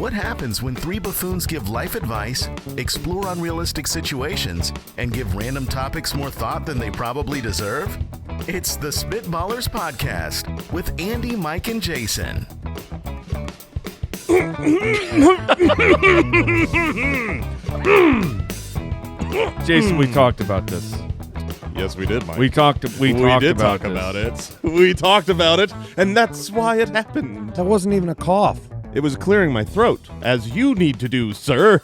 What happens when three buffoons give life advice, explore unrealistic situations, and give random topics more thought than they probably deserve? It's the Spitballers Podcast with Andy, Mike, and Jason. Jason, we talked about this. Yes, we did, Mike. We talked about it. We talked about it, and that's why it happened. That wasn't even a cough. It was clearing my throat, as you need to do, sir.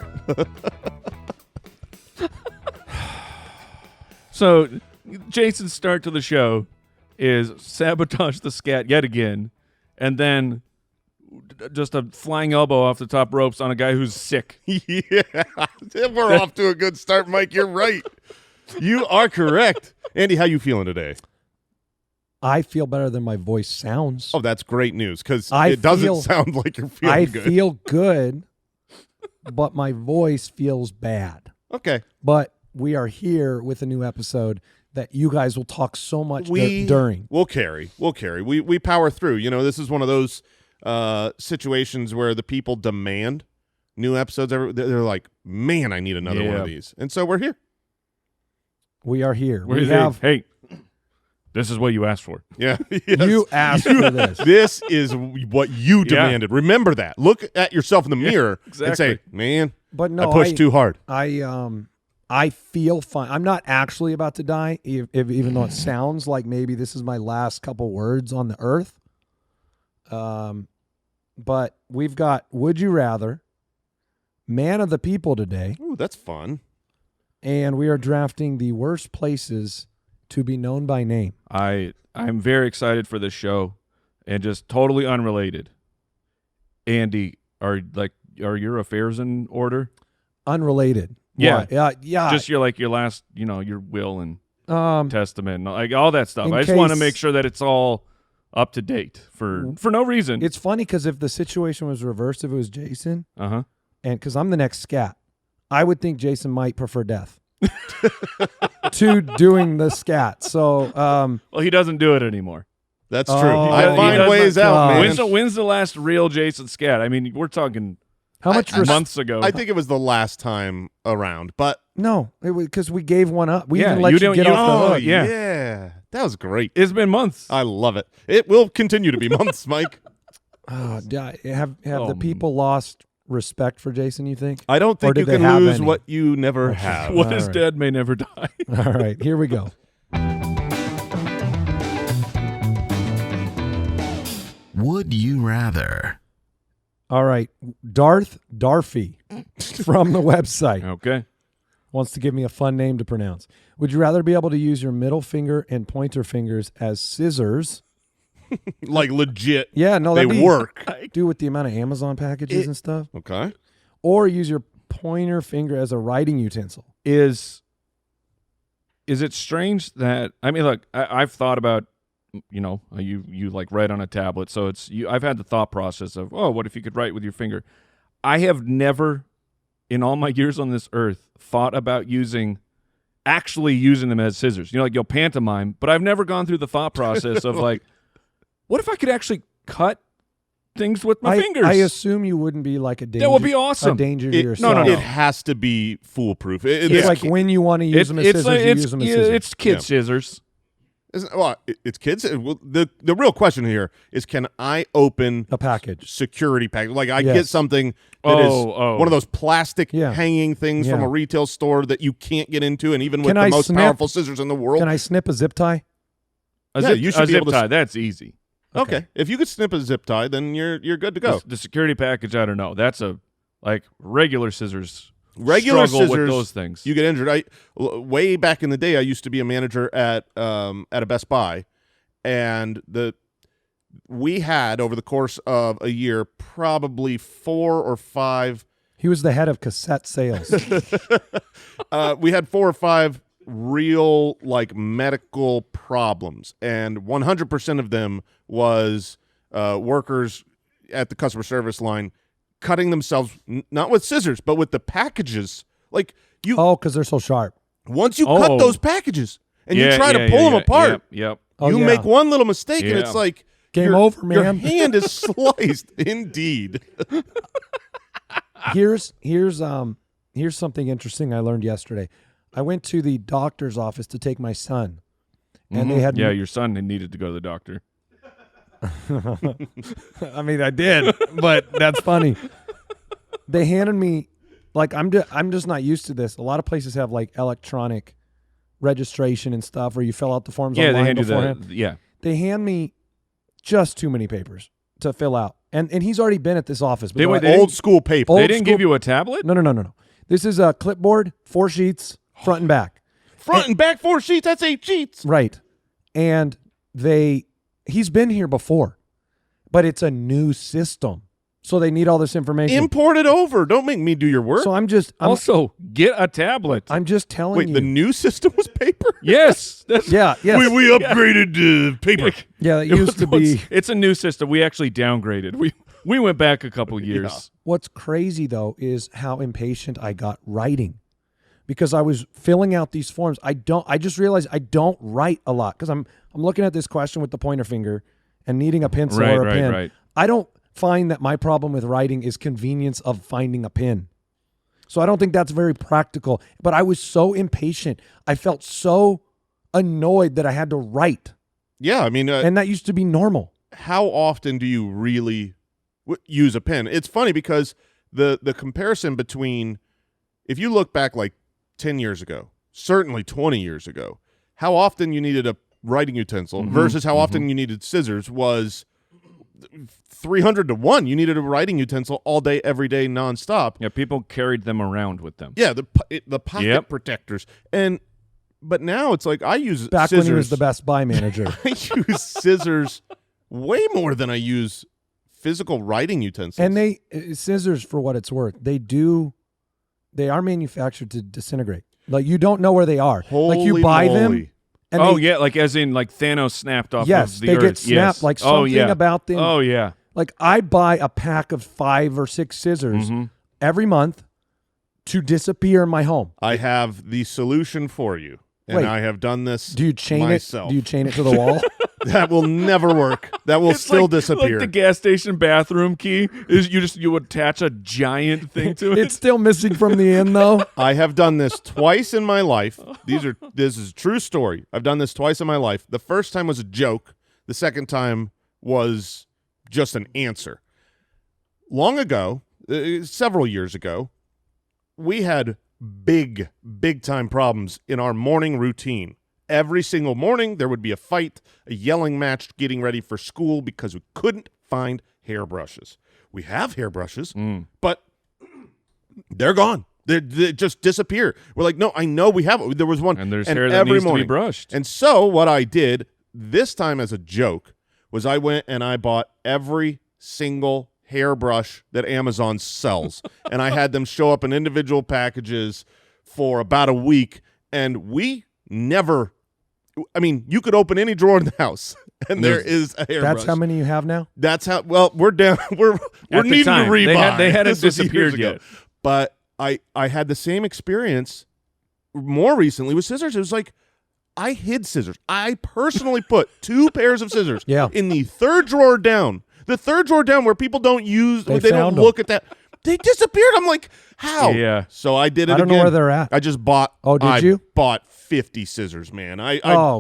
So, Jason's start to the show is sabotage the scat yet again, and then just a flying elbow off the top ropes on a guy who's sick. Yeah, we're off to a good start, Mike. You're right. You are correct. Andy, how you feeling today? I feel better than my voice sounds. Oh, that's great news, because it doesn't sound like you're feeling good. I feel good, but my voice feels bad. Okay. But we are here with a new episode that you guys will talk so much during. We'll carry. We power through. You know, this is one of those situations where the people demand new episodes. They're like, man, I need another one of these. And so we're here. We are here. Hey, this is what you asked for. Yeah. Yes. You asked for this. This is what you demanded. Remember that. Look at yourself in the mirror and say, man, but no, I pushed too hard. I feel fine. I'm not actually about to die, even though it sounds like maybe this is my last couple words on the earth. But we've got Would You Rather, Man of the People today. Ooh, that's fun. And we are drafting the worst places to be known by name. I'm very excited for this show, and just totally unrelated. Andy, are your affairs in order? Unrelated. Yeah. Yeah. Just your last, your will and testament, like all that stuff. I just want to make sure that it's all up to date for no reason. It's funny because if the situation was reversed, if it was Jason, and because I'm the next scat, I would think Jason might prefer death to doing the scat. So, well, he doesn't do it anymore. That's true. I find ways out, man. When's the last real Jason scat? I mean, we're talking how much months ago. I think it was the last time around, but no, because we gave one up. We even let you get off the hook. Yeah, that was great. It's been months. I love it. It will continue to be months, Mike. Have the people lost respect for Jason, you think? I don't think you can lose what you never have. What is dead may never die. All right, here we go. Would you rather? All right, Darth Darfy from the website. Okay. Wants to give me a fun name to pronounce. Would you rather be able to use your middle finger and pointer fingers as scissors? Like legit. Yeah, no, they work. Do with the amount of Amazon packages and stuff. Okay. Or use your pointer finger as a writing utensil. Is it strange that look, I've thought about, you like write on a tablet, so I've had the thought process of, what if you could write with your finger? I have never, in all my years on this earth, thought about actually using them as scissors. You'll pantomime, but I've never gone through the thought process of like, what if I could actually cut things with my fingers? I assume you wouldn't be like a danger. That would be awesome. A danger to yourself. No. It has to be foolproof. It's like when you want to use them as scissors, you use them as scissors. It's kid scissors. It's kids. The real question here is, can I open a package, security package? Like I get something that is one of those plastic hanging things from a retail store that you can't get into, and even with the most powerful scissors in the world. Can I snip a zip tie? You should be able to. Tie. That's easy. Okay. If you could snip a zip tie, then you're good to go. The security package, I don't know. That's regular scissors. Regular struggle scissors, with those things. You get injured. Way back in the day, I used to be a manager at a Best Buy, and we had over the course of a year probably 4 or 5. He was the head of cassette sales. We had 4 or 5 real medical problems, and 100% of them was workers at the customer service line cutting themselves, not with scissors, but with the packages. Because they're so sharp. Once you cut those packages and you try to pull them apart, you make one little mistake and it's like game over, man. Your hand is sliced. Indeed. Here's something interesting I learned yesterday. I went to the doctor's office to take my son, and they had your son needed to go to the doctor. I mean, I did, but that's funny. They handed me, like, I'm just not used to this. A lot of places have like electronic registration and stuff, where you fill out the forms Yeah, online they hand beforehand. you the They hand me just too many papers to fill out, and he's already been at this office. But Old school paper. They didn't give you a tablet? No. This is a clipboard, 4 sheets, front and back. Front and back 4 sheets. That's 8 sheets. Right, and he's been here before, but it's a new system. So they need all this information. Import it over. Don't make me do your work. So I'm also, get a tablet. I'm just telling Wait, you. the new system was paper? Yes. Yes. We upgraded to paper. Yeah, it used to be. It's a new system. We actually downgraded. We went back a couple years. Yeah. What's crazy, though, is how impatient I got writing, because I was filling out these forms. I just realized I don't write a lot, because I'm looking at this question with the pointer finger and needing a pencil or a pen. Right. I don't find that my problem with writing is convenience of finding a pen. So I don't think that's very practical. But I was so impatient. I felt so annoyed that I had to write. Yeah, I mean, and that used to be normal. How often do you really use a pen? It's funny because the comparison between, if you look back like 10 years ago, certainly 20 years ago, how often you needed a writing utensil versus how often you needed scissors was 300 to 1. You needed a writing utensil all day, every day, nonstop. Yeah, people carried them around with them. Yeah, the pocket protectors. But now it's like I use Back scissors. when he was the Best Buy manager. I use scissors way more than I use physical writing utensils. And scissors, for what it's worth, they are manufactured to disintegrate. Like, you don't know where they are. Like, you buy them. And yeah, like as in like Thanos snapped off of the earth. Yes, they get snapped, like something about them. Oh, yeah. Like, I buy a pack of 5 or 6 scissors every month to disappear in my home. I have the solution for you, and Wait, I have done this Do you chain myself. it? Do you chain it to the wall? That will never work. That will still disappear. Like the gas station bathroom key is you attach a giant thing to it. It's still missing from the end, though. I have done this twice in my life. This is a true story. I've done this twice in my life. The first time was a joke. The second time was just an answer. Long ago, several years ago, we had big time problems in our morning routine. Every single morning, there would be a fight, a yelling match getting ready for school because we couldn't find hairbrushes. We have hairbrushes, but they're gone. They just disappear. We're like, no, I know we have it. There was one. And there's hair that needs to be brushed. And so what I did this time as a joke was I went and I bought every single hairbrush that Amazon sells. And I had them show up in individual packages for about a week. And we never... I mean, you could open any drawer in the house, and there is a hairbrush. That's how many you have now? That's how. Well, we're down. We're needing to rebuy. They hadn't This was disappeared years ago. yet. But I had the same experience more recently with scissors. It was like I hid scissors. I personally put 2 pairs of scissors in the third drawer down. The third drawer down where people don't use. They don't look at that. They disappeared. I'm like, how? Yeah. So I did it. I don't know where they're at. I just bought. Oh, did you? Bought 50 scissors, man.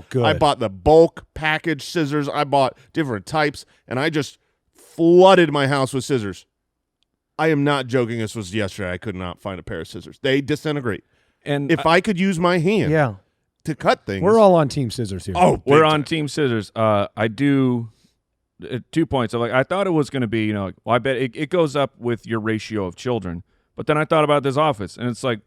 Good. I bought the bulk package scissors. I bought different types, and I just flooded my house with scissors. I am not joking. This was yesterday. I could not find a pair of scissors. They disintegrate. And if I could use my hand to cut things. We're all on Team Scissors here. Oh, we're on Team Scissors. I do 2 points. I thought it was going to be, well, I bet it goes up with your ratio of children. But then I thought about this office, and it's like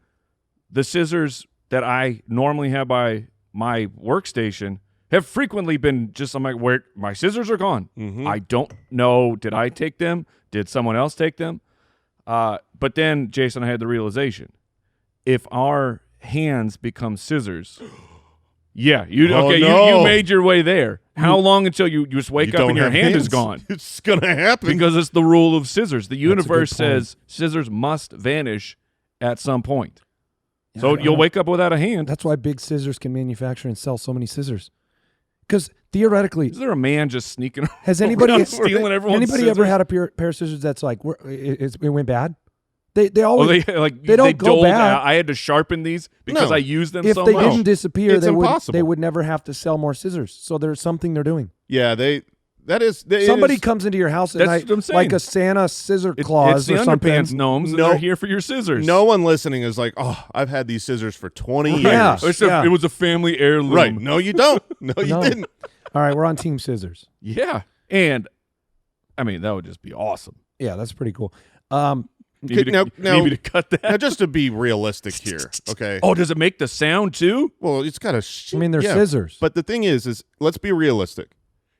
the scissors that I normally have by my workstation have frequently been just, I'm like, where my scissors are gone. I don't know. Did I take them? Did someone else take them? But then, Jason, I had the realization. If our hands become scissors, you made your way there. How long until you just wake up and your hand is gone? It's going to happen. Because it's the rule of scissors. The universe says scissors must vanish at some point. So you'll wake up without a hand. That's why Big Scissors can manufacture and sell so many scissors. Because theoretically, is there a man just sneaking has anybody stealing everyone's anybody scissors? ever had a pair of scissors that's like it went bad? They Oh, always they like they don't they go doled bad. out. I had to sharpen these because No. I used them if so they much. didn't disappear, It's they impossible. would never have to sell more scissors. So there's something they're doing. Yeah, Somebody comes into your house at That's night what I'm saying. like a Santa scissor It's clause the or something. underpants gnomes, and No. they're here for your scissors. No one listening is like, oh, I've had these scissors for 20 Yeah. years. It was a family heirloom. Right. No, you don't. No, you No. didn't. All right, we're on Team Scissors. Yeah, and I mean that would just be awesome. Yeah, that's pretty cool. Maybe Now- maybe to cut that. Now, just to be realistic here, okay? Oh, does it make the sound too? Well, it's got a I mean, they're scissors. But the thing is let's be realistic.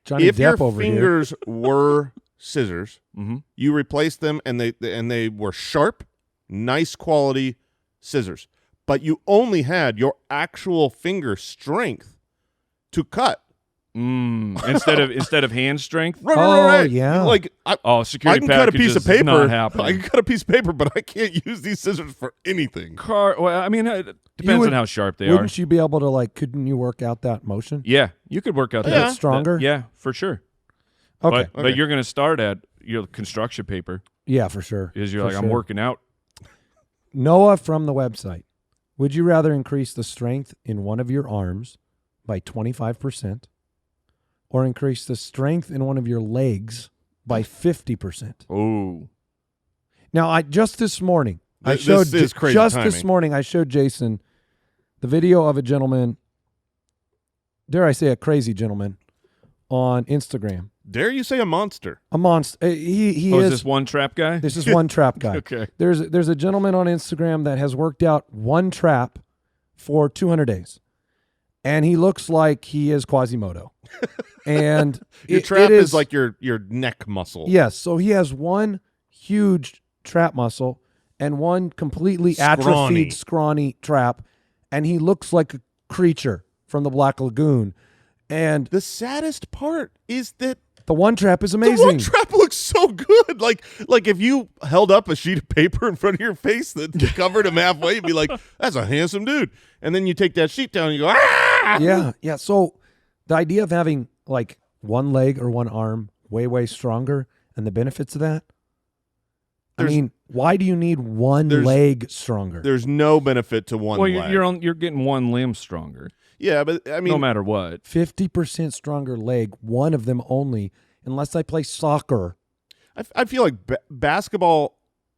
Johnny If your Depp over here. fingers were scissors, Mm-hmm. you replaced them and they were sharp, nice quality scissors, but you only had your actual finger strength to cut. Instead of hand strength. Right. yeah. Like Oh, I security can cut a piece of packages is paper. not happening. I can cut a piece of paper, but I can't use these scissors for anything. Well, I mean, it depends would- on how sharp they are. Wouldn't you be able to couldn't you work out that motion? Yeah, you could work out Yeah. that That's stronger? Yeah, for sure. Okay. But you're going to start at your construction paper. Yeah, for sure. Is you're For like, I'm sure. working out. Noah from the website. Would you rather increase the strength in one of your arms by 25% or increase the strength in one of your legs by 50%? Oh, Now, just this morning, I This showed is crazy just timing. this morning I showed Jason the video of a gentleman, dare I say a crazy gentleman, on Instagram. Dare you say a monster? A monster. He is is this one trap guy? This is one trap guy. Okay. There's a gentleman on Instagram that has worked out one trap for 200 days. And he looks like he is Quasimodo. And Your trap is like your neck muscle. Yes, so he has one huge trap muscle and one completely atrophied, scrawny trap, and he looks like a creature from the Black Lagoon. And The saddest part is that the one trap is the amazing. one trap looks so good. Like if you held up a sheet of paper in front of your face that covered him halfway, you'd be like, "That's a handsome dude." And then you take that sheet down and you go, "Ah!" Yeah. So the idea of having like one leg or one arm way stronger and the benefits of that. I mean, why do you need one leg stronger? There's no benefit to one Well, leg. you're getting one limb stronger, Yeah, but I mean, no matter what. 50% stronger leg, one of them only, unless I play soccer. I feel like basketball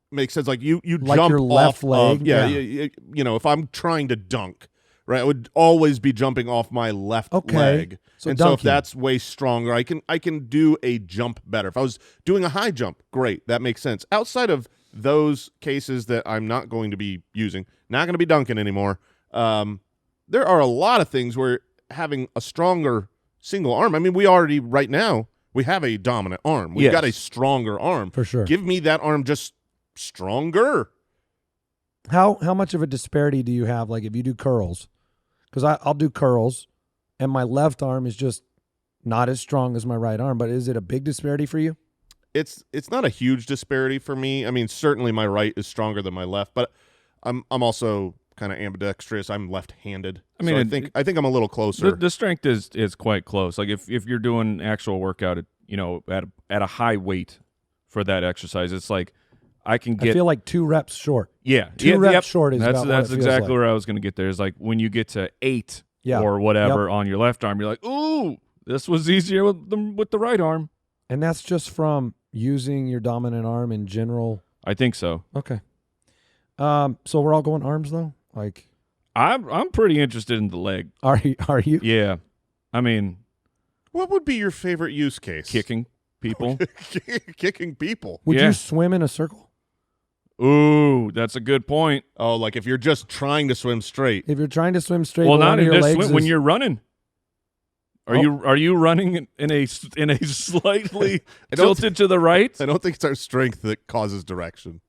makes sense. Like you Like jump your left off leg? Of, Yeah. you know, if I'm trying to dunk, right, I would always be jumping off my left leg. So and so if dunking. that's way stronger, I can do a jump better. If I was doing a high jump, great, that makes sense. Outside of those cases that I'm not going to be using, not going to be dunking anymore, there are a lot of things where having a stronger single arm, I mean, we already right now, we have a dominant arm. We've got a stronger arm. For sure. Give me that arm just stronger. How much of a disparity do you have, like if you do curls? Because I'll do curls, and my left arm is just not as strong as my right arm, but is it a big disparity for you? It's not a huge disparity for me. I mean, certainly my right is stronger than my left, but I'm also kind of ambidextrous. I'm left-handed. I mean, so I think I'm a little closer. The strength is quite close. Like if you're doing actual workout at a high weight for that exercise, it's like I can get. I feel like 2 reps short. Yeah, Two reps short is that's about what that's it feels exactly like. where I was going to get there. Is like when you get to 8 Yeah. or whatever on your left arm, you're like, ooh, this was easier with the right arm. And that's just from using your dominant arm in general. I think so. Okay. So we're all going arms though? Like I'm pretty interested in the leg. are you? Yeah, I mean What would be your favorite use case? kicking people. Kicking people. Would Yeah. you swim in a circle? Ooh, that's a good point. Oh, like if you're just trying to swim straight. If you're trying to swim straight, Well, one not of your just legs when is- you're running. Are you running in a slightly I don't tilted to the right? I don't think it's our strength that causes direction.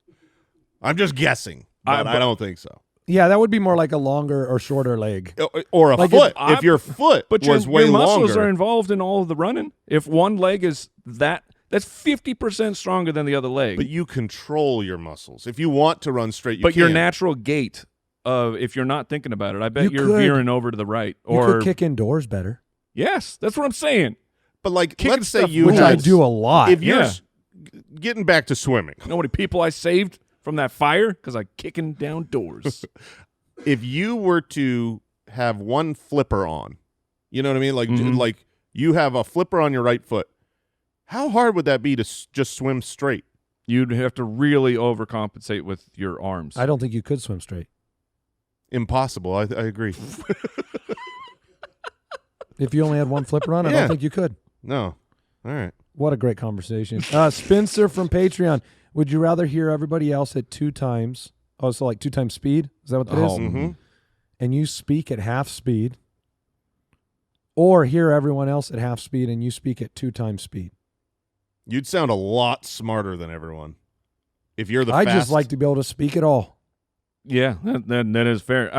I'm just guessing, but but- I don't think so. Yeah, that would be more like a longer or shorter leg. Or a Like foot. if- If your foot But was your way muscles longer. are involved in all of the running. If one leg is that's 50% stronger than the other leg. But you control your muscles. If you want to run straight, you But can. your natural gait of if you're not thinking about it, I bet You you're could- veering over to the right. You Or could kick indoors better, yes, that's what I'm saying. But like, kicking let's say stuff you which had, I do a lot. If you're Yeah. getting back to swimming, You know how many people I saved from that fire because I'm kicking down doors. If you were to have one flipper on, you know what I mean? Like you have a flipper on your right foot. How hard would that be to just swim straight? You'd have to really overcompensate with your arms. I don't think you could swim straight. Impossible. I agree. If you only had one flipper on, I Yeah. don't think you could. No. All right. What a great conversation. Spencer from Patreon. Would you rather hear everybody else at 2 times? Oh, so like 2 times speed? Is that what that is? Mm-hmm. And you speak at half speed, or hear everyone else at half speed and you speak at 2 times speed? You'd sound a lot smarter than everyone. If you're the I fast. just like to be able to speak at all. Yeah, that is fair.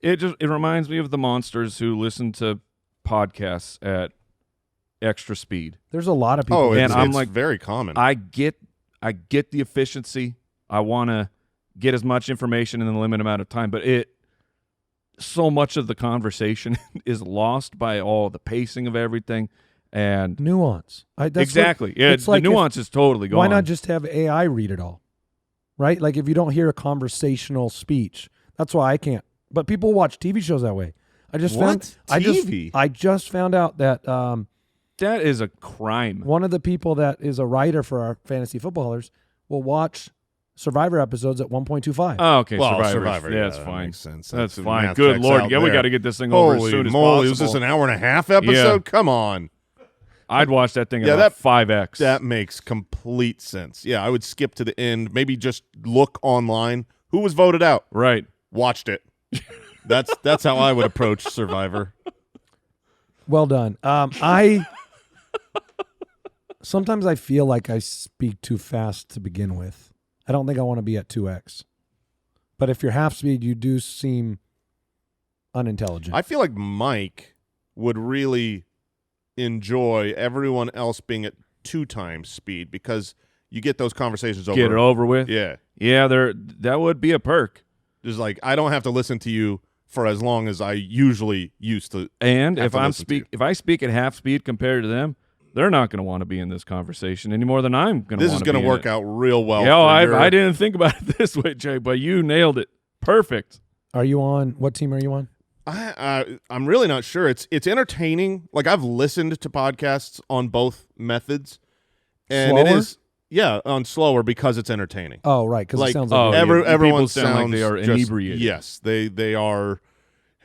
It reminds me of the monsters who listen to podcasts at extra speed. There's a lot of people. Oh, And it's, I'm it's like, very common. I get the efficiency. I want to get as much information in the limited amount of time, but so much of the conversation is lost by all the pacing of everything and nuance. exactly. It's The like nuance is totally gone. Why not just have AI read it all? Right? Like if you don't hear a conversational speech, that's why I can't. But people watch TV shows that way. I just What? found TV? I just found out that That is a crime. one of the people that is a writer for our fantasy footballers will watch Survivor episodes at 1.25. Oh, okay, Well, Survivor. Yeah, that's that fine. makes sense. That's The fine. math Good checks Lord. out Yeah, we there. got to get this thing over as Holy soon as moly! possible. Was this an hour and a half episode? Yeah. Come on. I'd watch that thing Yeah, at 5X. That makes complete sense. Yeah, I would skip to the end. Maybe just look online. Who was voted out? Right. Watched it. That's how I would approach Survivor. Well done. I sometimes I feel like I speak too fast to begin with. I don't think I want to be at 2x. But if you're half speed, you do seem unintelligent. I feel like Mike would really enjoy everyone else being at 2 times speed because you get those conversations over. Get it over with. Yeah. Yeah, that would be a perk. Just like I don't have to listen to you for as long as I usually used to. And have if to I'm listen to you. if I speak at half speed compared to them, they're not going to want to be in this conversation any more than I'm going to. This is going to work out real well. Yeah, for I didn't think about it this way, Jay, but you nailed it. Perfect. Are you on? What team are you on? I'm really not sure. It's entertaining. Like I've listened to podcasts on both methods, and Slower? it is on slower because it's entertaining. Oh, right, because Like, it sounds oh, like yeah. Everyone People sound like sounds they are just- inebriated. Yes, they are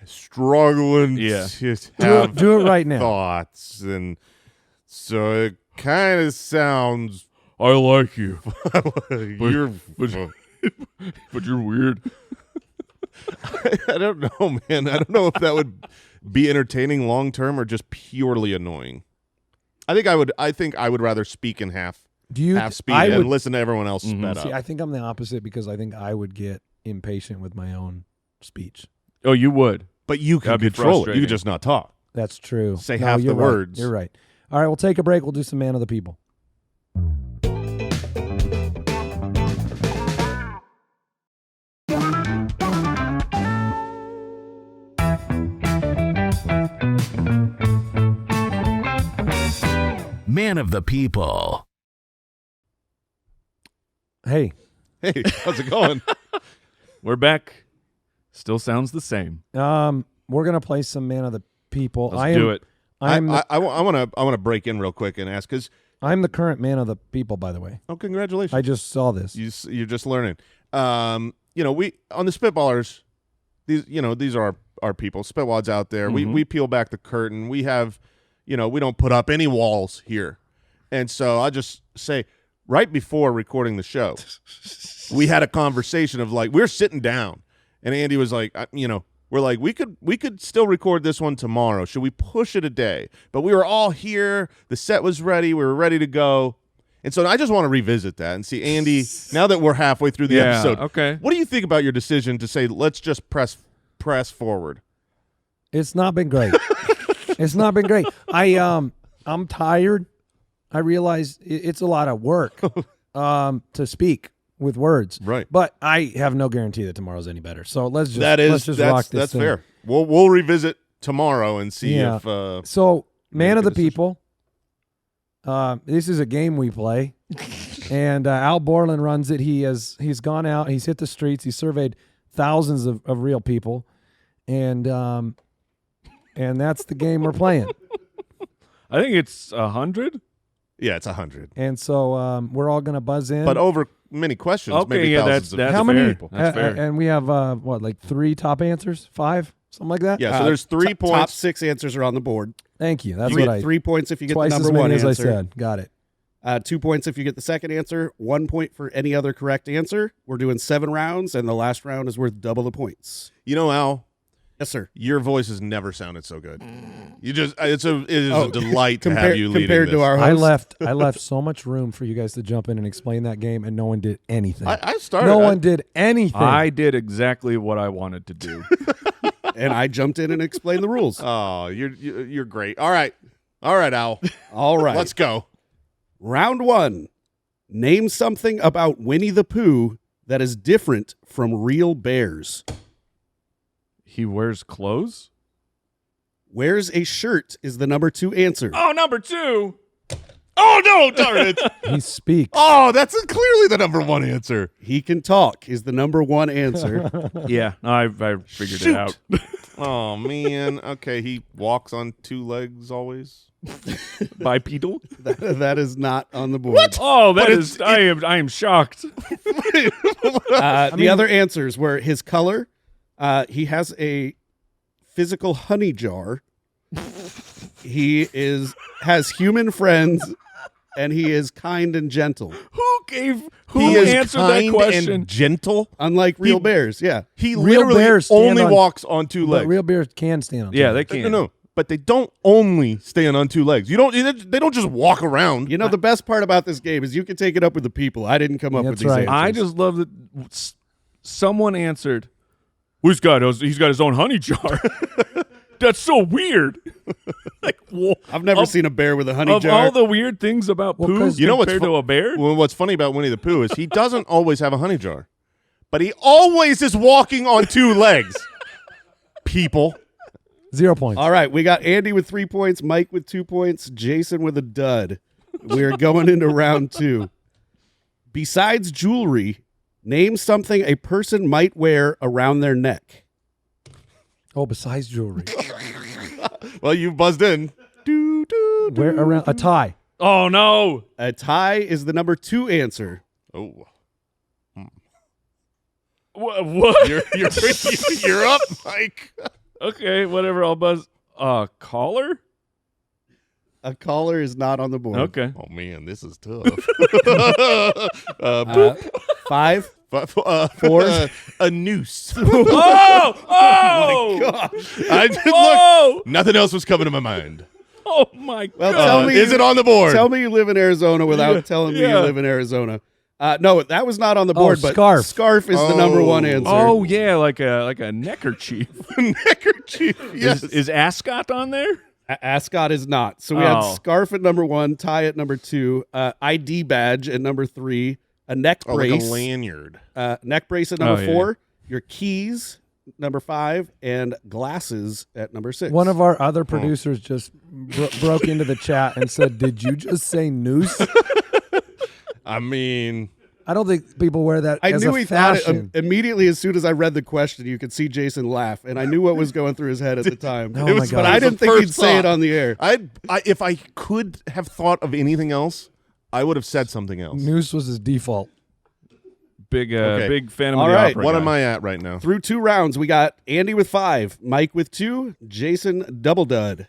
struggling Yeah. to have do it right now. thoughts, and so it kind of sounds I like you, you're. but you're weird. I don't know, man. I don't know if that would be entertaining long term or just purely annoying. I think I would rather speak in half speed and listen to everyone else sped See, up. I think I'm the opposite because I think I would get impatient with my own speech. Oh, you would. But you can That'd be control it. You frustrating. can just not talk. That's true. Say half you're the right. words. You're right. All right, we'll take a break. We'll do some Man of the People. Man of the People. Hey, Hey, how's it going? We're back. Still sounds the same. we're gonna play some Man of the People. Let's do it. I want to break in real quick and ask because I'm the current Man of the People, by the way. congratulations. I just saw this. You're just learning. We on the Spitballers, these are our people. Spitwads out there. We peel back the curtain. We have, we don't put up any walls here. And so I'll just say, right before recording the show, we had a conversation of like we're sitting down, and Andy was like, we're like we could still record this one tomorrow. Should we push it a day? But we were all here. The set was ready. We were ready to go. And so I just want to revisit that and see, Andy, now that we're halfway through the episode, okay. what do you think about your decision to say, let's just press forward? It's not been great. It's not been great. I'm tired. I realize it's a lot of work to speak with words. Right. But I have no guarantee that tomorrow's any better. So let's just That's rock this that's thing. fair. We'll revisit tomorrow and see Yeah. if So, Man make of a the decision. People. This is a game we play. And Al Borland runs it. He's gone out. He's hit the streets. He's surveyed thousands of real people, and that's the game we're playing. I think it's 100. Yeah, it's 100. And so we're all going to buzz in. But over many questions, Okay, maybe yeah, thousands that's of how fair. many? people. That's fair. And we have like 3 top answers, 5, something like that. Yeah, so there's 3 Top points. 6 answers are on the board. Thank you. That's You what get I 3 points if you get the twice number as many one as answer. I said. Got it. 2 points if you get the second answer. 1 point for any other correct answer. We're doing 7 rounds, and the last round is worth double the points. You know, Al, Yes, sir. your voice has never sounded so good. You just it is a delight to have you leading compared this. to our I host. left so much room for you guys to jump in and explain that game, and no one did anything. I started. No one did anything. I did exactly what I wanted to do. And I jumped in and explained the rules. Oh, you're great. All right, Al. All right. Let's go. Round 1. Name something about Winnie the Pooh that is different from real bears. He wears clothes? Wears a shirt is the number 2 answer. Oh, number 2. Oh no, darn it! He speaks. Oh, that's clearly the number 1 answer. He can talk is the number 1 answer. Yeah, I figured Shoot. it out. Oh man. Okay, he walks on 2 legs always. Bipedal? That is not on the board. Oh, that But is. I am shocked. The other answers were his color. He has a physical honey jar. He has human friends, and he is kind and gentle. Who He is answered kind that question? and gentle. Unlike real bears, yeah. He Real literally bears stand only on- walks on 2 But legs. real bears can stand on. Yeah, top. they can. No, but they don't only stand on 2 legs. They don't just walk around. You know, the best part about this game is you can take it up with the people. I didn't come up with That's these right. I answers. just love that someone answered, he's got his own honey jar. That's so weird. Like, I've never seen a bear with a honey of jar. all the weird things about Well, poo 'cause- You know what's compared fu- to a bear? Well, what's funny about Winnie the Pooh is he doesn't always have a honey jar, but he always is walking on 2 legs. People. 0 points. All right, we got Andy with 3 points, Mike with 2 points, Jason with a dud. We're going into round 2. Besides jewelry, name something a person might wear around their neck. Oh, besides jewelry, Well, you buzzed in. Do, do, do. wear around a tie. Oh, no. A tie is the number 2 answer. Oh, What? you're up, Mike. Okay, whatever. I'll buzz. Collar? A collar is not on the board. Okay. Oh man, this is tough. Boop. 5. Four. A noose. Oh! I just Whoa! look. Nothing else was coming to my mind. Oh, my Well, God. tell me Is it on the board? Tell me you live in Arizona without Yeah, telling me yeah. you live in Arizona. No, that was not on the board. But scarf. Scarf is the number 1 answer. Oh, yeah, like a neckerchief. Neckerchief. Yes. Is Ascot on there? Ascot is not. So we had Oh. scarf at number 1, tie at number 2, ID badge at number 3, a neck Oh, like brace, a lanyard. neck brace at number Oh, yeah. 4, your keys number 5, and glasses at number 6. One of our other producers just broke into the chat and said, "Did you just say noose?" I mean, I don't think people wear that I as knew a he thought fashion. it immediately as soon as I read the question. You could see Jason laugh, and I knew what was going through his head at the time. Oh, my God. But I It was didn't the think he'd first say it thought. on the air. if I could have thought of anything else, I would have said something else. Noose was his default. Big Okay. big Phantom All of the right, Opera What guy. am I at right now? Through 2 rounds, we got Andy with 5, Mike with 2, Jason double dud.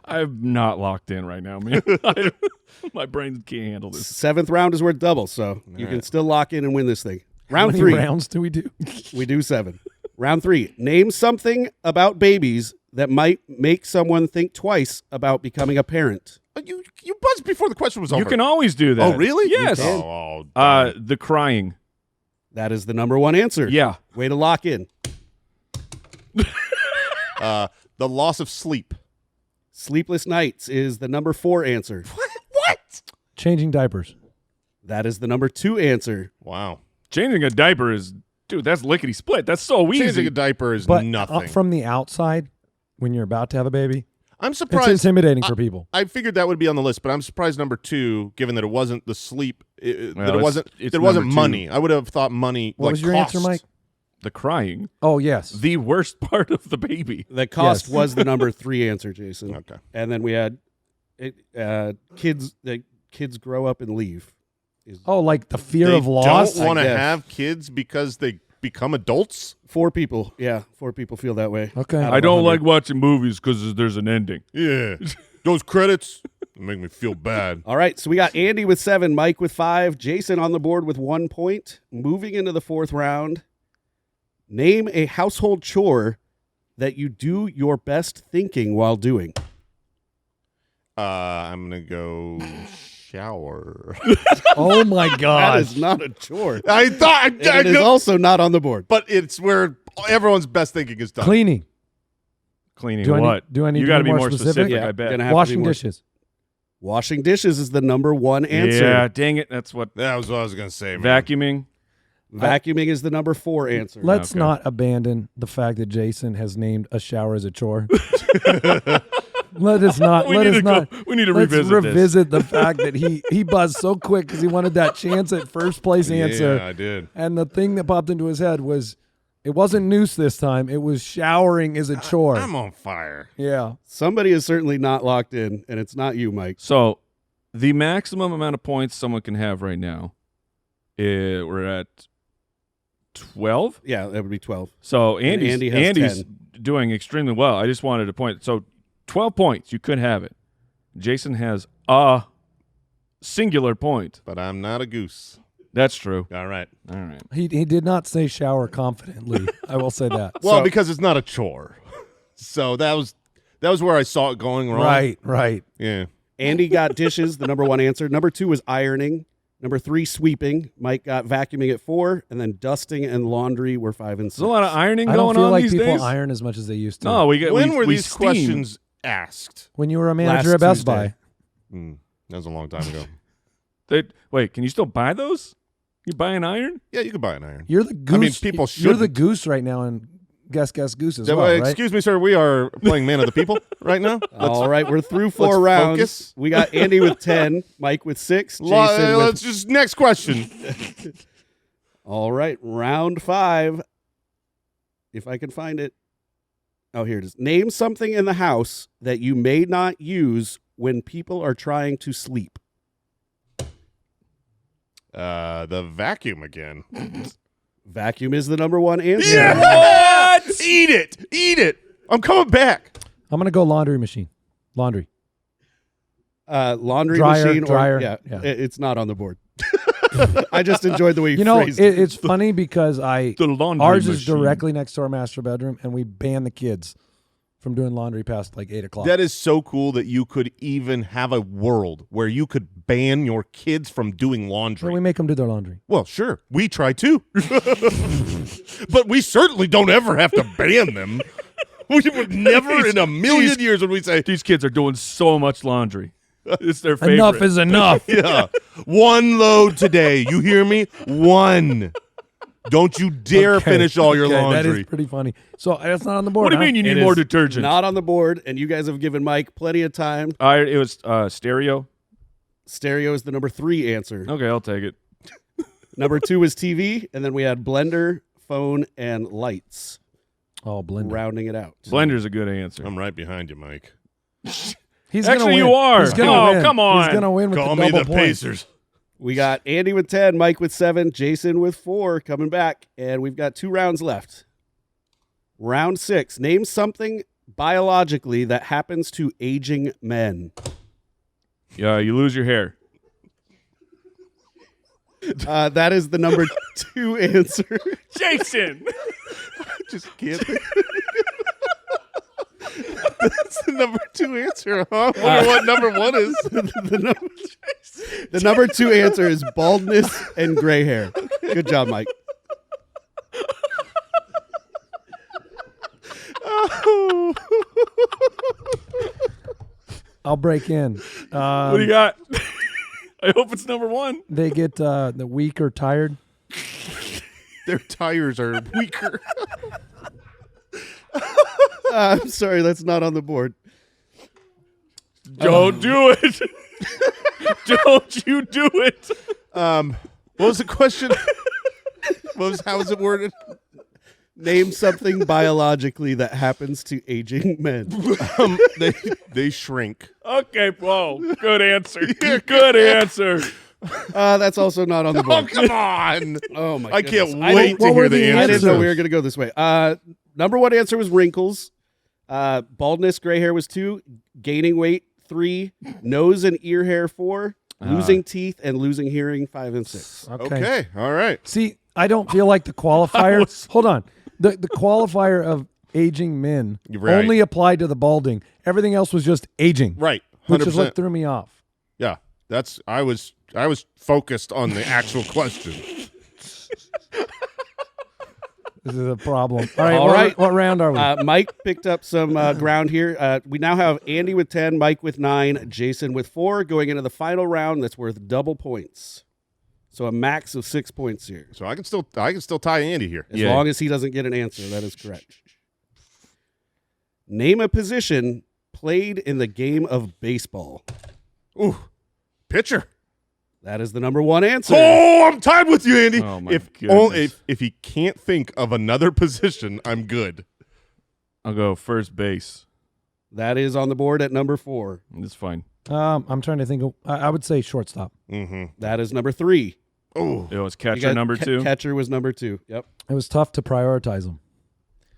I'm not locked in right now, man. My brain can't handle this. 7th round is worth double, so you can still lock in and win this thing. Round How many 3, rounds do we do? we do 7. Round 3, name something about babies that might make someone think twice about becoming a parent. You buzzed before the question was over. You can always do that. Oh, really? Yes. Oh, darn it. The crying. That is the number 1 answer. Yeah. Way to lock in. The loss of sleep. Sleepless nights is the number 4 answer. What? Changing diapers. That is the number 2 answer. Wow. Changing a diaper is, dude, that's lickety split. That's so easy. Changing a diaper is But nothing. from the outside, when you're about to have a baby, I'm It's surprised. intimidating for people. I figured that would be on the list, but I'm surprised number 2, given that it wasn't the sleep, that Well, it wasn't it's that it wasn't number 2. money. I would have thought money. What like was your cost. answer, Mike? The crying, Oh, yes. the worst part of the baby. The cost Yes. was the number 3 answer, Jason. Okay. And then we had kids. The kids grow up and leave. Oh, like the fear They of loss? don't want to I guess. have kids because they become adults. 4 people. Yeah, 4 people feel that way. Okay. Out of I don't 100. like watching movies because there's an ending. Yeah, those credits make me feel bad. All right, so we got Andy with 7, Mike with 5, Jason on the board with 1 point. Moving into the 4th round, name a household chore that you do your best thinking while doing. I'm gonna go shower. Oh, my That gosh. is not a chore. I thought, And it is also not on the board. but it's where everyone's best thinking is done. Cleaning. Cleaning Do I need- what? do I need You to gotta be be more more specific? specific. I bet. gonna have to be Washing more- dishes. Washing dishes is the number 1 answer. Yeah, dang it. That's what. That was what I was gonna say. Man. Vacuuming. Vacuuming is the number 4 answer. Let's Okay. not abandon the fact that Jason has named a shower as a chore. Let us not. We let need us to not. go. We need to Let's revisit this. revisit the fact that he buzzed so quick because he wanted that chance at first place answer. Yeah, I did. And the thing that popped into his head was, it wasn't noose this time. It was showering is a chore. I'm on fire. Yeah. Somebody is certainly not locked in, and it's not you, Mike. So, the maximum amount of points someone can have right now, we're at 12. Yeah, that would be 12. So Andy's Andy has 10. doing extremely well. I just wanted to point. So 12 points, you could have it. Jason has a singular point. But I'm not a goose. That's true. All right. All right. He did not say shower confidently. I will say that. Well, So- because it's not a chore. So that was where I saw it going wrong. Right. Yeah. Andy got dishes, the number 1 answer. Number 2 was ironing. Number 3, sweeping. Mike got vacuuming at 4, and then dusting and laundry were 5 and 6. There's a lot of ironing I don't going feel on like these people days. iron as much as they used to. No, When were we these steam. questions asked? When you were a manager Last at Best Tuesday. Buy. That was a long time ago. Wait, can you still buy those? You buy an iron? Yeah, you could buy an iron. You're the goose. I mean, people You're the shouldn't. goose right now in Guess Goose as That well, way- right? Excuse me, sir. We are playing Man of the People right now. All right, we're through 4 let's rounds. focus. We got Andy with 10, Mike with 6, Jason Let's with... just next question. All right, round 5. If I can find it. Oh, here it is. Name something in the house that you may not use when people are trying to sleep. The vacuum again. Vacuum is the number 1 answer. Yeah. What? Eat it. I'm coming back. I'm gonna go laundry machine. Laundry. Laundry Dryer, machine. dryer, Yeah, yeah. it's not on the board. I just enjoyed the way you, You know, phrased it. it's funny because The laundry ours machine. is directly next to our master bedroom, and we ban the kids from doing laundry past like 8 o'clock. That is so cool that you could even have a world where you could ban your kids from doing so laundry. we make them do their laundry. Well, sure. We try too. But we certainly don't ever have to ban them. We would never in a million years would we say, These kids are doing so much laundry. It's their favorite. Enough is enough. yeah, 1 load today. You hear me? 1. Don't you dare Okay. finish all your Okay, laundry. That is pretty funny. So that's not on the board. What do you huh? mean you It need more is detergent? Not on the board, and you guys have given Mike plenty of time. It was stereo. Stereo is the number 3 answer. Okay, I'll take it. Number 2 is TV, and then we had blender, phone, and lights, Oh, blender. rounding it out. Blender's a good answer. I'm right behind you, Mike. He's Actually, gonna win. you are. He's gonna Oh, win. come on. He's gonna win with Call the me double the points. Pacers. We got Andy with 10, Mike with 7, Jason with 4 coming back, and we've got 2 rounds left. Round 6. Name something biologically that happens to aging men. Yeah, you lose your hair. That is the number 2 answer. Jason. Just can't think. That's the number 2 answer, huh? I wonder what number 1 is. The number 2 answer is baldness and gray hair. Good job, Mike. I'll break in. What do you got? I hope it's number 1. They get the weak or tired. Their tires are weaker. I'm sorry, that's not on the board. Don't do it. Don't you do it. What was the question? How was it worded? Name something biologically that happens to aging men. They shrink. Okay, whoa. Good answer. Good answer. That's also not on the Oh, board. come on. Oh, my I goodness. can't wait to What hear were the the I answers. didn't know we were going to go this way. Number one answer was wrinkles. Baldness, gray hair was 2. Gaining weight, 3. Nose and ear hair, 4. Losing teeth and losing hearing, 5 and 6. Okay. All right. See, I don't feel like the qualifier. Hold on. The qualifier of aging men You're right. only applied to the balding. Everything else was just aging. Right. 100%. Which is what threw me off. Yeah. I was focused on the actual question. This is a problem. All right. All right. What round are we? Mike picked up some ground here. We now have Andy with 10, Mike with 9, Jason with 4, going into the final round that's worth double points. So a max of 6 points here. So I can still tie Andy here. As long as he doesn't get an answer, that is correct. Name a position played in the game of baseball. Ooh, pitcher. That is the number one answer. Oh, I'm tied with you, Andy. Oh, my if goodness. if he can't think of another position, I'm good. I'll go first base. That is on the board at number 4. It's fine. I'm trying to think of. I would say shortstop. Mm-hmm. That is number 3. Oh, It was You catcher got number 2. Catcher was number 2. Yep. It was tough to prioritize them.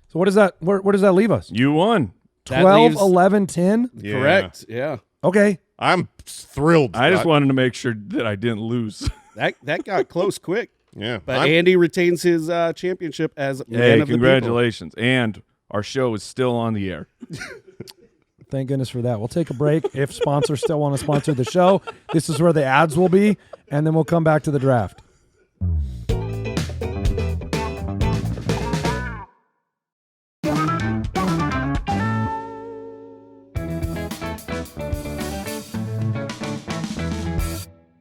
So what does that? Where does that leave us? You won. That 12, leaves- 11, 10? yeah. Correct. Yeah. Okay. I'm thrilled. I just wanted to make sure that I didn't lose. That got close quick. Yeah, But Andy retains his championship as man Hey, of the congratulations. And our show is still on the air. Thank goodness for that. We'll take a break if sponsors still want to sponsor the show. This is where the ads will be, and then we'll come back to the draft.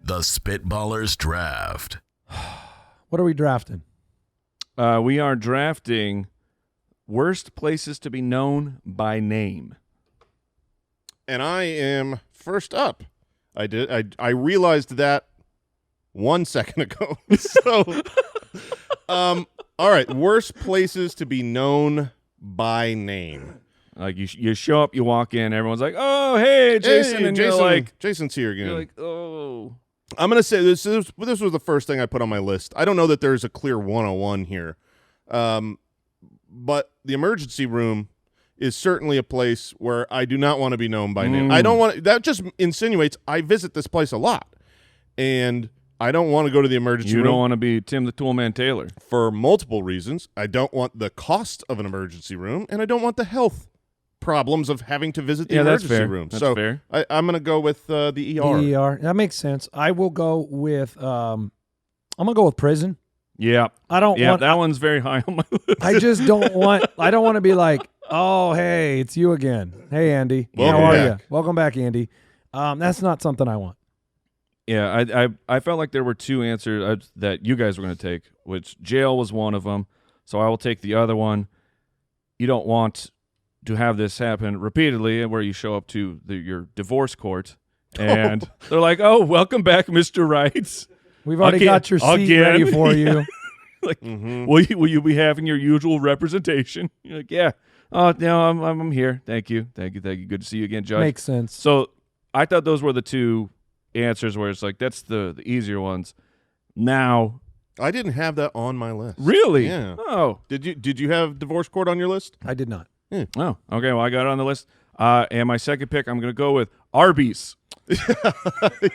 The Spitballers Draft. What are we drafting? We are drafting worst places to be known by name. and I am first up. I realized that 1 second ago. So, all right, worst places to be known by name. Like you show up, you walk in, everyone's like, "Oh, hey, Jason," Hey, and Jason, you're like, Jason's here again. "Oh." I'm gonna say this was the first thing I put on my list. I don't know that there's a clear 101 here, but the emergency room is certainly a place where I do not want to be known by name. I don't want that. Just insinuates I visit this place a lot, and I don't want to go to the emergency You room. don't want to be Tim the Toolman Taylor. For multiple reasons. I don't want the cost of an emergency room, and I don't want the health problems of having to visit the that's emergency fair. room. That's so fair. I'm going to go with the ER. The ER. That makes sense. I will go with I'm gonna go with prison. Yeah. I don't Yeah, want that one's very high on my list. I just don't want I don't want to be like, oh hey, it's you again. Hey Andy. Welcome How are back. you? Welcome back, Andy. That's not something I want. Yeah, I felt like there were two answers that you guys were going to take, which jail was one of them. So I will take the other one. You don't want to have this happen repeatedly where you show up to your divorce court and they're like, "Oh, welcome back, Mr. Right." We've already Again- got your seat again. ready for you. Like, will you be having your usual representation? You're like, "Yeah. Oh, no, I'm here. Thank you. Good to see you again, Judge." Makes sense. So I thought those were the two answers where it's like that's the easier ones. Now, I didn't have that on my list. really? Yeah. Oh. Did you have divorce court on your list? I did not. Oh. Okay. Well, I got it on the list. And my second pick, I'm going to go with Arby's.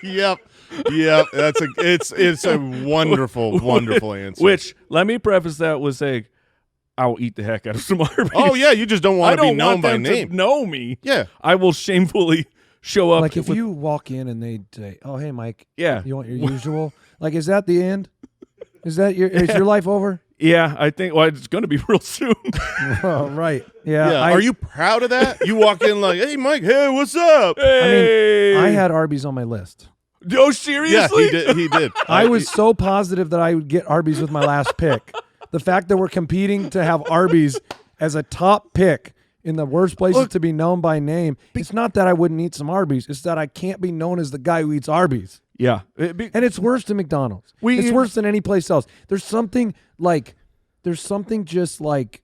Yep. It's a wonderful answer. Which let me preface that with saying, I will eat the heck out of some Arby's. Oh yeah, you just don't I want to be don't known want by them name. to know me. Yeah. I will shamefully show up. Like if with- you walk in and they say, "Oh, hey, Mike, Yeah. you want your usual?" Like, is that the end? Is your life over? Yeah, I think. Well, it's going to be real soon. Oh, right. Yeah. Yeah. I, Are you proud of that? You walk in like, "Hey, Mike. Hey, what's up?" Hey. I had Arby's on my list. Oh, Yeah, seriously? he did. I was so positive that I would get Arby's with my last pick. The fact that we're competing to have Arby's as a top pick in the worst places to be known by name. It's not that I wouldn't eat some Arby's. It's that I can't be known as the guy who eats Arby's. Yeah. And it's worse than McDonald's. We- It's worse than any place else. There's something just like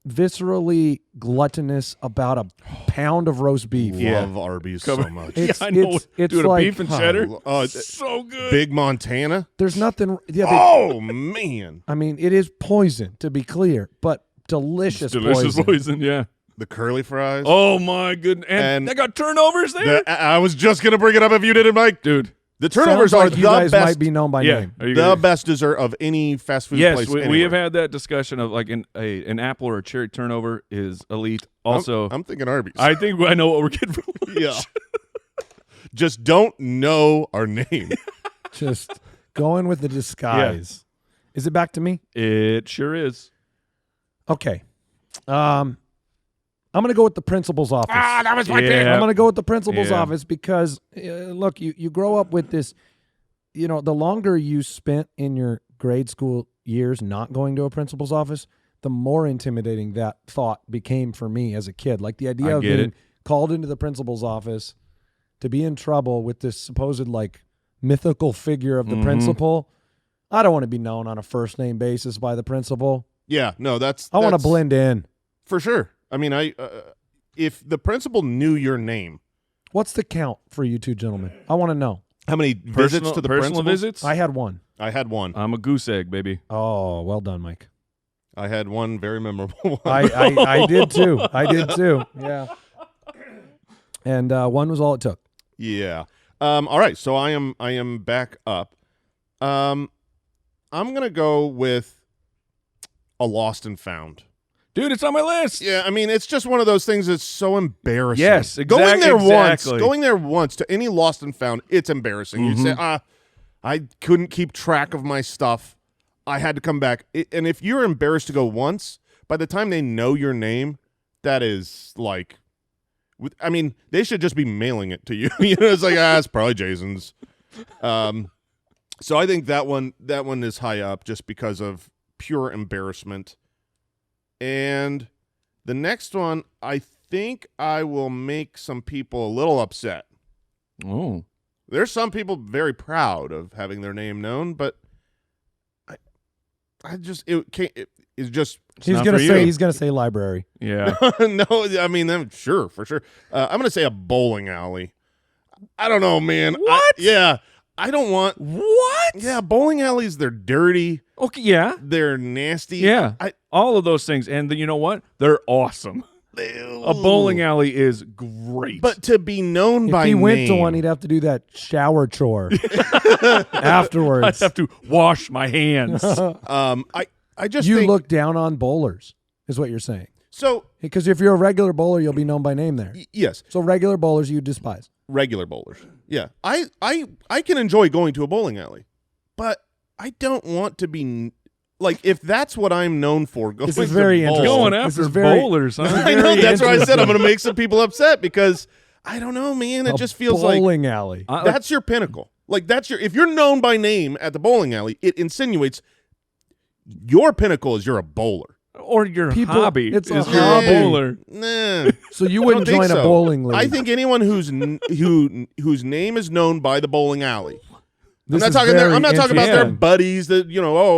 viscerally gluttonous about a pound of roast beef. Love Arby's so much. It's, I know. it's Dude, like a beef and cheddar. It's So good. Big Montana. there's nothing. Yeah, Oh man, I mean, it is poison to be clear, but delicious poison. Yeah. the curly fries. Oh my goodness. And And they got turnovers there. I was just gonna bring it up if you didn't, Mike. Dude. The turnovers Sounds are like you the guys best. might be known by Yeah. name. Are you The gonna- best dessert of any fast food Yes, place. we anywhere. have had that discussion of like an apple or a cherry turnover is elite. Also, I'm thinking Arby's. I think I know what we're getting from lunch. yeah. Just don't know our name. Just going with the disguise. Is it back to me? It sure is. Okay. I'm going to go with the principal's office. That was my Yeah. I'm going to go with the principal's Yeah. office because, look, you grow up with this, the longer you spent in your grade school years not going to a principal's office, the more intimidating that thought became for me as a kid. Like the idea I of get being it. called into the principal's office to be in trouble with this supposed like mythical figure of the principal. I don't want to be known on a first name basis by the principal. Yeah, no, that's. I want to that's- blend in. for sure. I mean, if the principal knew your name, What's the count for you two gentlemen? I want to know. how many visits to the personal principal? visits? I had one. I had one. I'm a goose egg, baby. Oh, well done, Mike. I had one very memorable one. I did too. I did too. Yeah. And one was all it took. Yeah. All right. So I am back up. I'm gonna go with a lost and found. Dude, it's on my list. Yeah, I mean, it's just one of those things that's so embarrassing. Yes, Going there exactly. going there once to any lost and found, it's embarrassing. You say, I couldn't keep track of my stuff. I had to come back. And if you're embarrassed to go once, by the time they know your name, that is like, I mean, they should just be mailing it to you. It's like, it's probably Jason's. So I think that one is high up just because of pure embarrassment. And the next one, I think I will make some people a little upset. Oh. There's some people very proud of having their name known, but it's just He's not gonna for say you. library. Yeah. no. I mean, sure, for sure. I'm gonna say a bowling alley. I don't know, man. What? I don't want. What? Yeah, bowling alleys. They're dirty. Okay, yeah. They're nasty. Yeah. All of those things. And you know what? They're awesome. A bowling alley is great. But to be known If by he went name, to one, he'd have to do that shower chore afterwards. I have to wash my hands. I just You think, look down on bowlers, is what you're saying. so. Because if you're a regular bowler, you'll be known by name there. Yes, So regular bowlers you despise. regular bowlers. Yeah, I can enjoy going to a bowling alley, but I don't want to be like if that's what I'm known for. Going This is to very bowl. interesting. Going This after is very- bowlers, huh? I know Very that's why I said I'm interesting. going to make some people upset because I don't know, man. It just feels like bowling alley. that's your pinnacle. Like that's your if you're known by name at the bowling alley, it insinuates your pinnacle is you're a bowler. Or your People- hobby it's a is you're a hobby. bowler. Nah. So you I wouldn't don't think join a so. bowling league. I think anyone whose name is known by the bowling alley. This I'm is not talking. very I'm not talking about their interesting. buddies that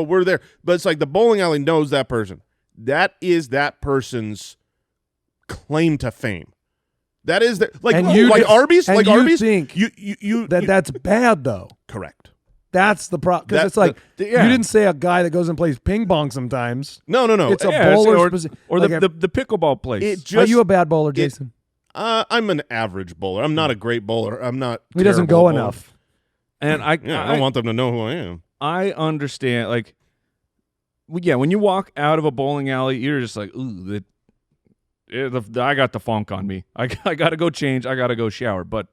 we're there. But it's like the bowling alley knows that person. That is that person's claim to fame. That is their like And you like just- Arby's. and Like you Arby's. think you that's bad though. correct. That's the problem. Because That- it's like yeah. you didn't say a guy that goes and plays ping pong sometimes. No. It's a Yeah, bowler or speci- or like the pickleball place. It Are just. you a bad bowler, Jason? I'm an average bowler. I'm not a great bowler. I'm not. He doesn't terrible go bowler. enough. and I don't want them to know who I am. I understand. Like, yeah, when you walk out of a bowling alley, you're just like, ooh, I got the funk on me. I got to go change. I got to go shower. But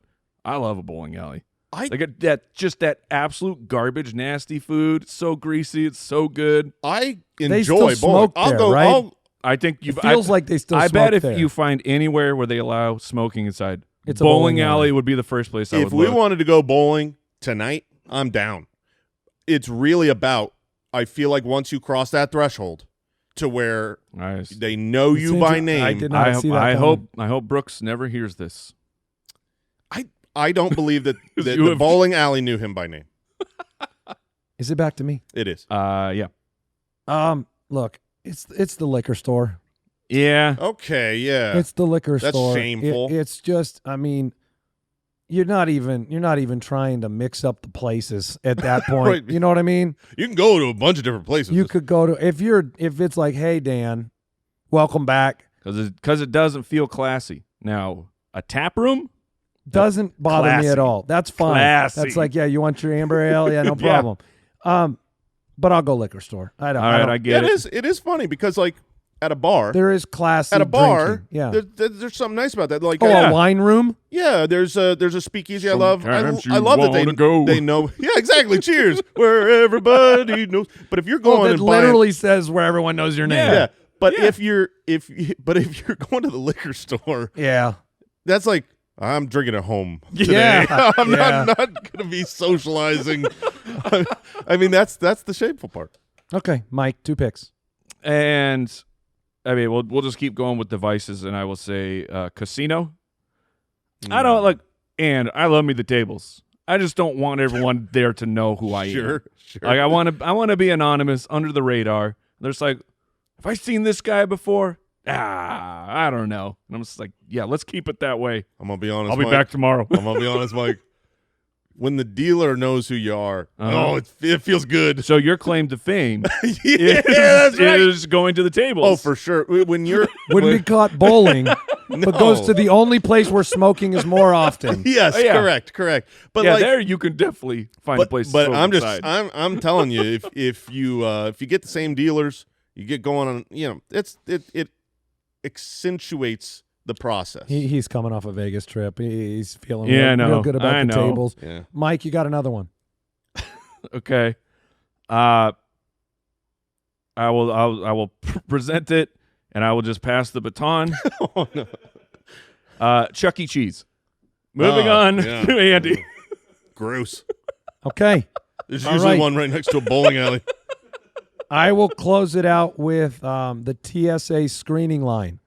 I love a bowling alley. Like that absolute garbage, nasty food. It's so greasy. It's so good. I They enjoy still bowling. smoke I'll there, go. right? I think you It feels like they still I smoke bet if there. you find anywhere where they allow smoking inside, It's a bowling bowling alley alley. would be the first place I If would we look. wanted to go bowling tonight, I'm down. It's really about. I feel like once you cross that threshold to where Nice. they know you by name. I did not see that I coming. hope Brooks never hears this. I don't believe that You the have- bowling alley knew him by name. Is it back to me? It is. Yeah. Look, it's the liquor store. Yeah. Okay, yeah. It's the liquor That's store. shameful. It's just, I mean, you're not even trying to mix up the places at that point. Right. You know what I mean? You can go to a bunch of different places. You could go to if it's like, hey Dan, welcome back. Because it doesn't feel classy. Now, a tap room? Doesn't bother me Classy. at all. That's fine. Classy. That's like, yeah, you want your amber ale? Yeah, no Yeah. problem. But I'll go liquor store. I don't. All I right, don't- I get it. It is funny because like at a bar, There is classy at a bar, drinking. Yeah. there's something nice about that. Like A wine room. yeah, there's a speakeasy I love. Sometimes I you love that wanna go. they know. Yeah, exactly. Cheers, where everybody knows. But if you're Well, going that and buying, literally says where everyone knows your name. yeah. But Yeah. if you're going to the liquor store, Yeah. that's like I'm drinking at home Yeah. today. I'm Yeah. not going to be socializing. I mean, that's the shameful part. Okay, Mike, 2 picks. And I mean, we'll just keep going with devices, and I will say casino. I don't like, and I love me the tables. I just don't want everyone there to know who I am. Sure. Like I want to be anonymous, under the radar. There's like, have I seen this guy before? I don't know. And I'm just like, yeah, let's keep it that way. I'm gonna be honest. I'll be Mike. back tomorrow. I'm gonna be honest, Mike. When the dealer knows who you are, Uh-huh. it feels good. So your claim to fame Yeah, that's right. is going to the tables. Oh, for sure. When you're Wouldn't be caught bowling, no. but goes to the only place where smoking is more often. Yes, Oh, yeah. correct. But yeah, like, there you can definitely find a place. To but smoke I'm just inside. I'm telling you, if you get the same dealers, you get going on. You know, it accentuates the process. He's coming off a Vegas trip. He's feeling Yeah, I real know. good about I the know. tables. Yeah. Mike, you got another one. Okay. I will present it, and I will just pass the baton. Oh, no. Chuck E. Cheese. Moving on yeah. to Andy. Gross. Okay. There's All usually right. one right next to a bowling alley. I will close it out with the TSA screening line.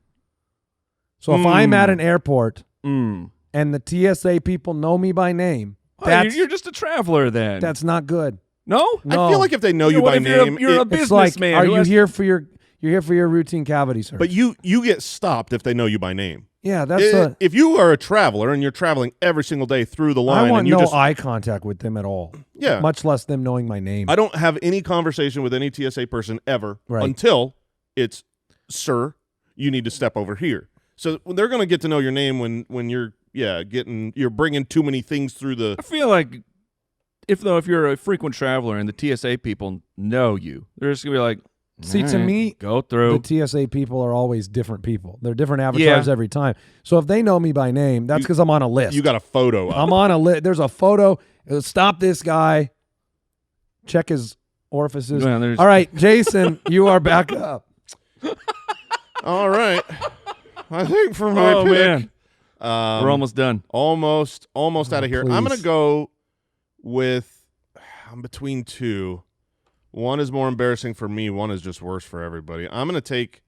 So if I'm at an airport and the TSA people know me by name, that's you're just a traveler then. that's not good. No? No. I feel like if they know you What by if you're name, you're a It's like, businessman. are who you has- here for your routine cavity search? but you get stopped if they know you by name. yeah, that's If you are a traveler and you're traveling every single day through the line, I want and you no just eye contact with them at all. yeah, Much less them knowing my name. I don't have any conversation with any TSA person ever Right. until it's, sir, you need to step over here. So they're going to get to know your name when you're you're bringing too many things through the. I feel like if you're a frequent traveler and the TSA people know you, they're just going to be like, See, "All to right, me, go through. the TSA people are always different people. They're different avatars Yeah. every time. So if they know me by name, that's because I'm on a list. You got a photo. Up. I'm on a list. There's a photo. It'll stop this guy. Check his orifices. Yeah, there's- All right, Jason, you are back up. All right. I think for my Oh, pick, man. um, We're almost done. almost out of here. I'm going please. to go with. I'm between two. One is more embarrassing for me. One is just worse for everybody. I'm going to take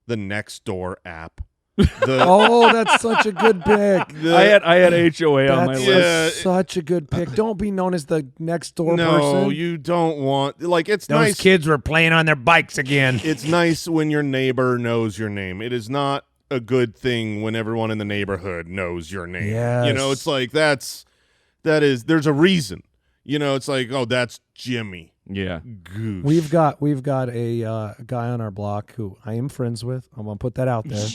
the Nextdoor app. The, Oh, that's such a good pick. the- I had HOA on my That's list. such a good pick. Don't be known as the next door no, person. you don't want like it's Those nice. kids were playing on their bikes again. It's nice when your neighbor knows your name. It is not a good thing when everyone in the neighborhood knows your name. You know, Yes. it's like there's a reason. You know, it's like, oh, that's Jimmy. Yeah. Goose. We've got a guy on our block who I am friends with. I'm gonna put that out there.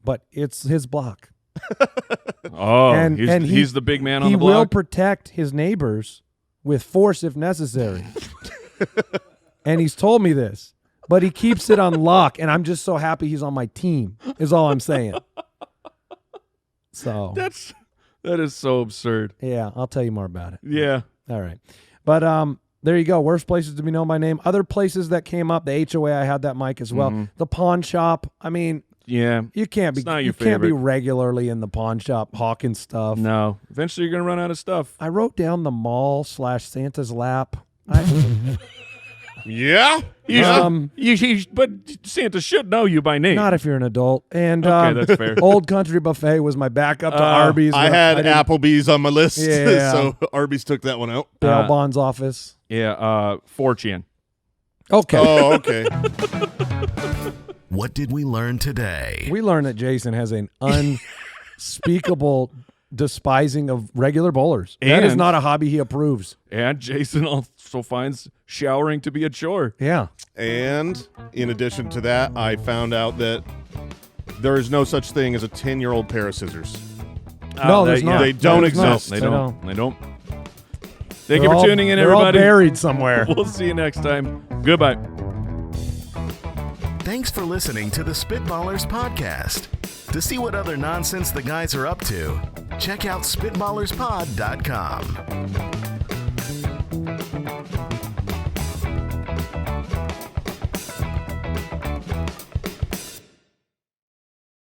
But it's his block. Oh, And he's the big man on He the will block. protect his neighbors with force if necessary. And he's told me this, but he keeps it on lock, and I'm just so happy he's on my team. Is all I'm saying. So That is so absurd. yeah, I'll tell you more about it. Yeah. All right, but there you go. Worst places to be known by name. Other places that came up. The HOA, I had that mic as well. The pawn shop. I mean, Yeah. you can't be It's not your you can't be favorite. regularly in the pawn shop hawking stuff. No. Eventually you're going to run out of stuff. I wrote down the mall / Santa's lap. I Yeah. But Santa should know you by name. Not if you're an adult. And Okay, that's fair. Old Country Buffet was my backup to Arby's. I but had didn't- Applebee's on my list, Yeah. so Arby's took that one out. Bail Bond's office. Yeah, 4chan. Okay. Oh, okay. What did we learn today? We learned that Jason has an unspeakable despising of regular bowlers. That is And- not a hobby he approves. And Jason also finds showering to be a chore. Yeah. And in addition to that, I found out that there is no such thing as a 10-year-old pair of scissors. No, there's not. They don't There's not. exist. They They don't. don't. They don't. Thank They're you for all- tuning in, they're all everybody. buried somewhere. We'll see you next time. Goodbye. Thanks for listening to the Spitballers podcast. To see what other nonsense the guys are up to, check out SpitballersPod.com.